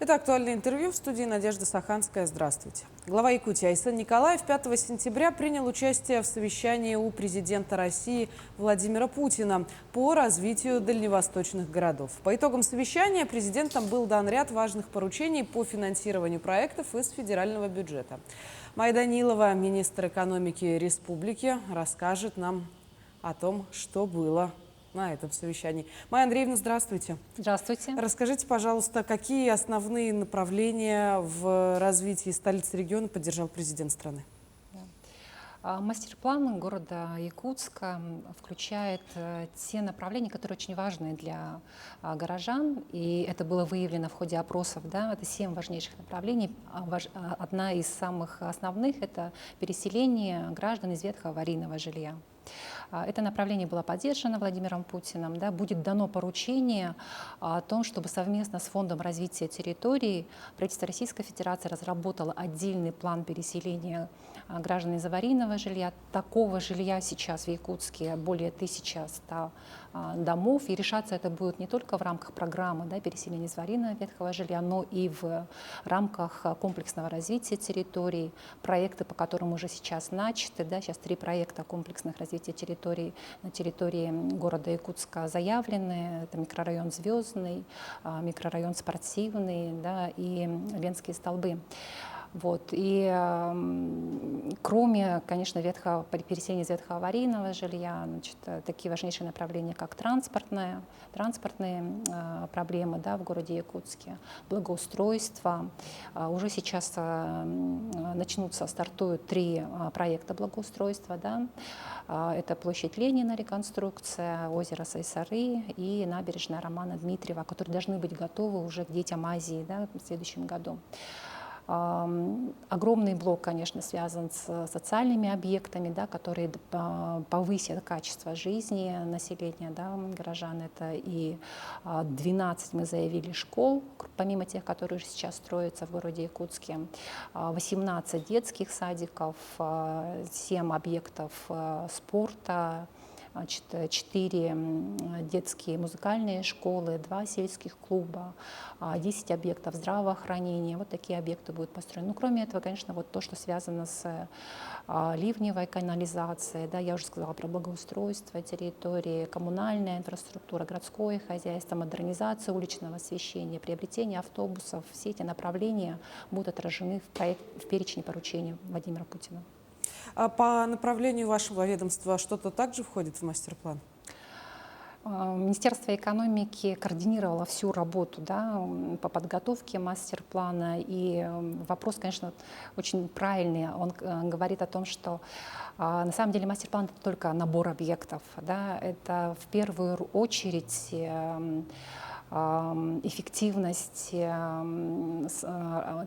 Это актуальное интервью в студии Надежда Саханская. Здравствуйте. Глава Якутии Айсен Николаев 5 сентября принял участие в совещании у президента России Владимира Путина по развитию дальневосточных городов. По итогам совещания президентом был дан ряд важных поручений по финансированию проектов из федерального бюджета. Майя Данилова, министр экономики республики, расскажет нам о том, что было на этом совещании. Майя Андреевна, здравствуйте. Здравствуйте. Расскажите, пожалуйста, какие основные направления в развитии столицы региона поддержал президент страны? Мастер-план города Якутска включает те направления, которые очень важны для горожан, и это было выявлено в ходе опросов. Да? Это 7 важнейших направлений. Одна из самых основных — это переселение граждан из ветхого аварийного жилья. Это направление было поддержано Владимиром Путиным. Да, будет дано поручение о том, чтобы совместно с Фондом развития территорий правительство Российской Федерации разработало отдельный план переселения граждан из аварийного жилья. Такого жилья сейчас в Якутске более 1100 домов. И решаться это будет не только в рамках программы, да, переселения из аварийного ветхого жилья, но и в рамках комплексного развития территорий. Проекты, по которым уже сейчас начаты. Да, сейчас 3 проекта комплексных развития территорий на территории города Якутска заявлены. Это микрорайон Звездный, микрорайон Спортивный, да, и Ленские столбы. Вот. И кроме, конечно, переселения из ветхого аварийного жилья, значит, такие важнейшие направления, как транспортные проблемы, да, в городе Якутске, благоустройство. Уже сейчас стартуют 3 проекта благоустройства. Да. Это площадь Ленина, реконструкция, озеро Сайсары и набережная Романа Дмитриева, которые должны быть готовы уже к детям Азии, да, в следующем году. Огромный блок, конечно, связан с социальными объектами, да, которые повысят качество жизни населения, да, горожан. Это и 12, мы заявили, школ, помимо тех, которые уже сейчас строятся в городе Якутске, 18 детских садиков, 7 объектов спорта, 4 детские музыкальные школы, 2 сельских клуба, 10 объектов здравоохранения. Вот такие объекты будут построены. Ну, кроме этого, конечно, вот то, что связано с ливневой канализацией. Да, я уже сказала про благоустройство территории, коммунальная инфраструктура, городское хозяйство, модернизация уличного освещения, приобретение автобусов. Все эти направления будут отражены в перечне поручений Владимира Путина. А по направлению вашего ведомства что-то также входит в мастер-план? Министерство экономики координировало всю работу, да, по подготовке мастер-плана. И вопрос, конечно, очень правильный. Он говорит о том, что на самом деле мастер-план — это только набор объектов. Да, это в первую очередь эффективность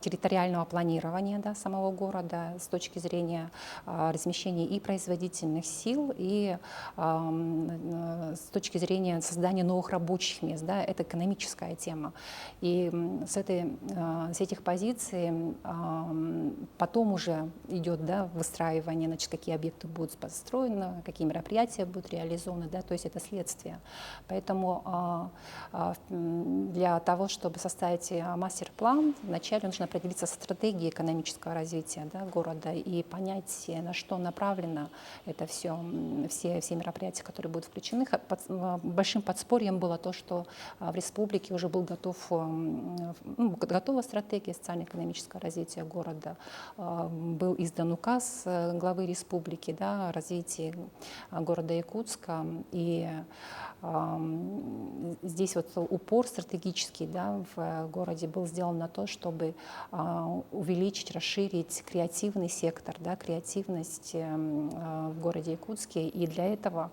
территориального планирования, да, самого города с точки зрения размещения и производительных сил, и с точки зрения создания новых рабочих мест. Да, это экономическая тема. И с этих позиций потом уже идет, да, выстраивание, значит, какие объекты будут построены, какие мероприятия будут реализованы. Да, то есть это следствие. Поэтому для того, чтобы составить мастер-план, вначале нужно определиться со стратегией экономического развития, да, города и понять, на что направлено это все мероприятия, которые будут включены. Большим подспорьем было то, что в республике уже готова стратегия социально-экономического развития города. Был издан указ главы республики, да, о развитии города Якутска. И здесь вот упор стратегический, да, в городе был сделан на то, чтобы увеличить, расширить креативный сектор, да, креативность в городе Якутске. И для этого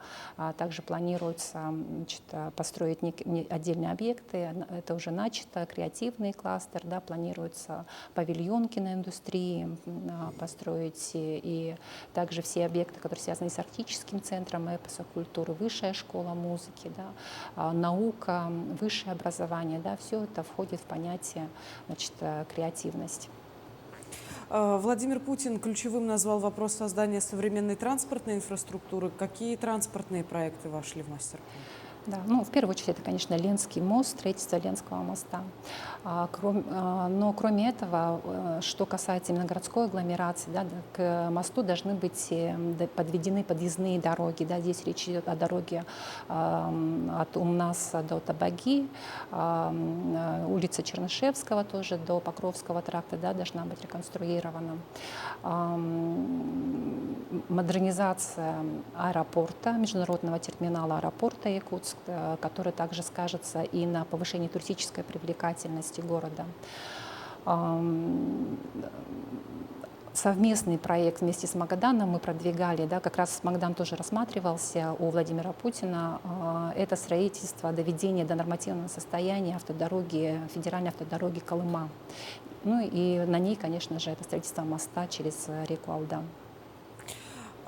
также планируется, значит, построить отдельные объекты. Это уже начато, креативный кластер, да, планируется павильон киноиндустрии построить. И также все объекты, которые связаны с арктическим центром эпоса культуры, высшая школа музыки, да, наука, высшее образование, да, все это входит в понятие, значит, креативность. Владимир Путин ключевым назвал вопрос создания современной транспортной инфраструктуры. Какие транспортные проекты вошли в мастер-план? Да, ну, в первую очередь, это, конечно, Ленский мост, строительство Ленского моста. Но кроме этого, что касается именно городской агломерации, да, к мосту должны быть подведены подъездные дороги. Да, здесь речь идет о дороге от Умнаса до Табаги, улица Чернышевского тоже до Покровского тракта, да, должна быть реконструирована. Модернизация аэропорта, международного терминала аэропорта Якутск, который также скажется и на повышении туристической привлекательности города. Совместный проект вместе с Магаданом мы продвигали, да, как раз Магадан тоже рассматривался у Владимира Путина. Это строительство, доведение до нормативного состояния автодороги, федеральной автодороги Колыма. Ну и на ней, конечно же, это строительство моста через реку Алдан.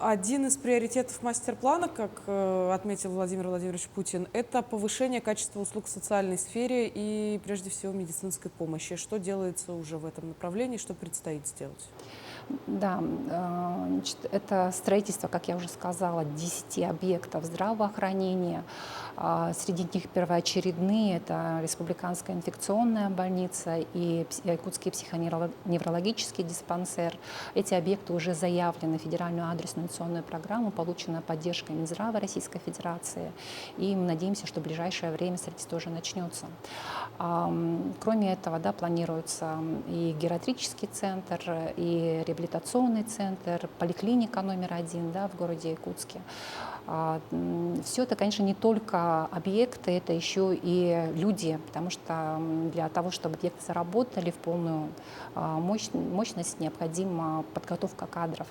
Один из приоритетов мастер-плана, как отметил Владимир Владимирович Путин, это повышение качества услуг в социальной сфере и, прежде всего, медицинской помощи. Что делается уже в этом направлении, что предстоит сделать? Да, значит, это строительство, как я уже сказала, 10 объектов здравоохранения. Среди них первоочередные — это Республиканская инфекционная больница и Якутский психоневрологический диспансер. Эти объекты уже заявлены в Федеральную адресную инвестиционную программу, получена поддержка Минздрава Российской Федерации, и мы надеемся, что в ближайшее время строительство уже начнется. Кроме этого, да, планируется и гериатрический центр, и реабилитационный центр, поликлиника номер 1, да, в городе Якутске. Все это, конечно, не только объекты, это еще и люди, потому что для того, чтобы объекты заработали в полную мощность, необходима подготовка кадров.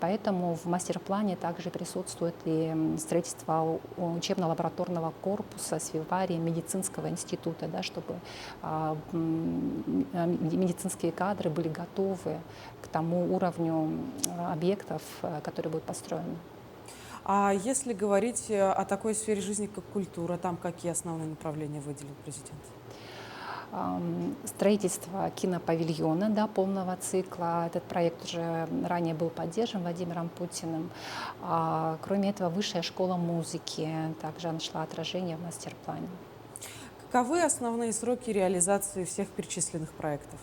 Поэтому в мастер-плане также присутствует и строительство учебно-лабораторного корпуса с виварием медицинского института, да, чтобы медицинские кадры были готовы к тому уровню объектов, которые будут построены. А если говорить о такой сфере жизни, как культура, там какие основные направления выделил президент? Строительство кинопавильона, да, полного цикла. Этот проект уже ранее был поддержан Владимиром Путиным. Кроме этого, Высшая школа музыки также нашла отражение в мастер-плане. Каковы основные сроки реализации всех перечисленных проектов?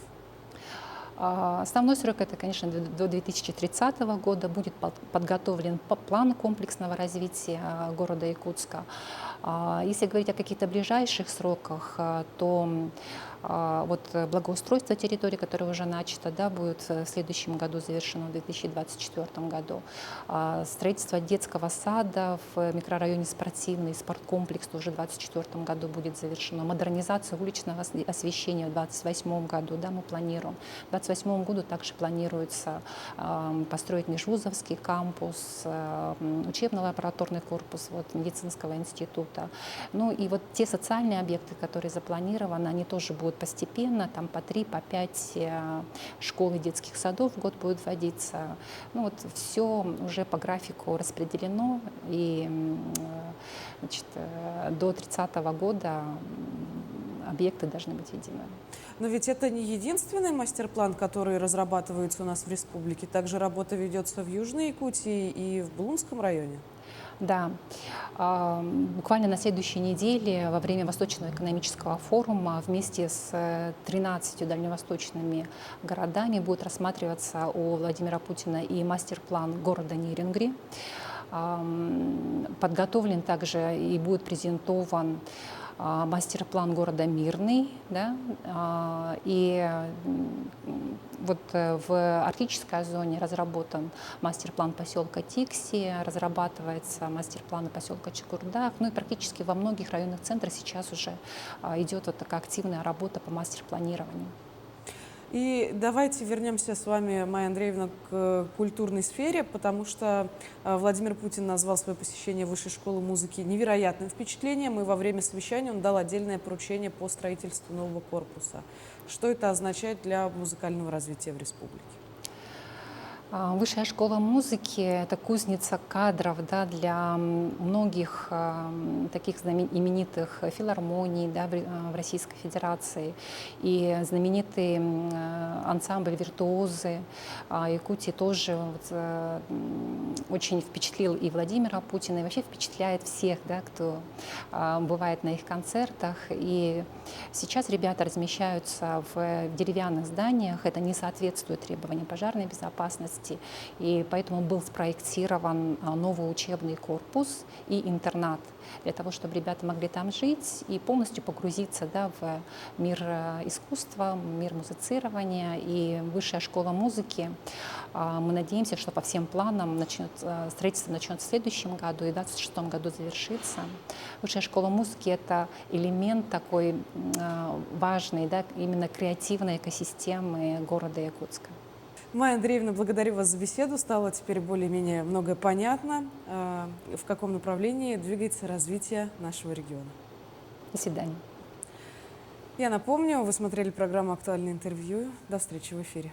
Основной срок — это, конечно, до 2030 года будет подготовлен план комплексного развития города Якутска. Если говорить о каких-то ближайших сроках, то вот благоустройство территории, которое уже начато, да, будет в следующем году завершено, в 2024 году. Строительство детского сада в микрорайоне Спортивный, спорткомплекс тоже в 2024 году будет завершено. Модернизация уличного освещения в 2028 году, да, мы планируем. В 2028 году также планируется построить межвузовский кампус, учебно-лабораторный корпус вот, медицинского института. Ну и вот те социальные объекты, которые запланированы, они тоже будут постепенно, там по 3, по 5 школ и детских садов в год будет вводиться. Ну вот все уже по графику распределено, и значит, до 30 года объекты должны быть введены. Но ведь это не единственный мастер-план, который разрабатывается у нас в республике. Также работа ведется в Южной Якутии и в Булунском районе. Да, буквально на следующей неделе во время Восточного экономического форума вместе с 13 дальневосточными городами будет рассматриваться у Владимира Путина и мастер-план города Нерингри. Подготовлен также и будет презентован мастер-план города Мирный, да, и вот в арктической зоне разработан мастер-план поселка Тикси, разрабатывается мастер-план поселка Чекурдак, ну и практически во многих районных центрах сейчас уже идет вот такая активная работа по мастер-планированию. И давайте вернемся с вами, Майя Андреевна, к культурной сфере, потому что Владимир Путин назвал свое посещение Высшей школы музыки невероятным впечатлением, и во время совещания он дал отдельное поручение по строительству нового корпуса. Что это означает для музыкального развития в республике? Высшая школа музыки — это кузница кадров, да, для многих таких именитых филармоний, да, в Российской Федерации. И знаменитый ансамбль «Виртуозы» Якутии тоже очень впечатлил и Владимира Путина, и вообще впечатляет всех, да, кто бывает на их концертах. И сейчас ребята размещаются в деревянных зданиях. Это не соответствует требованиям пожарной безопасности. И поэтому был спроектирован новый учебный корпус и интернат для того, чтобы ребята могли там жить и полностью погрузиться, да, в мир искусства, мир музицирования. И Высшая школа музыки, мы надеемся, что по всем планам строительство начнется в следующем году и в 2026 году завершится. Высшая школа музыки — это элемент такой важный, да, именно креативной экосистемы города Якутска. Майя Андреевна, благодарю вас за беседу. Стало теперь более-менее многое понятно, в каком направлении двигается развитие нашего региона. До свидания. Я напомню, вы смотрели программу «Актуальное интервью». До встречи в эфире.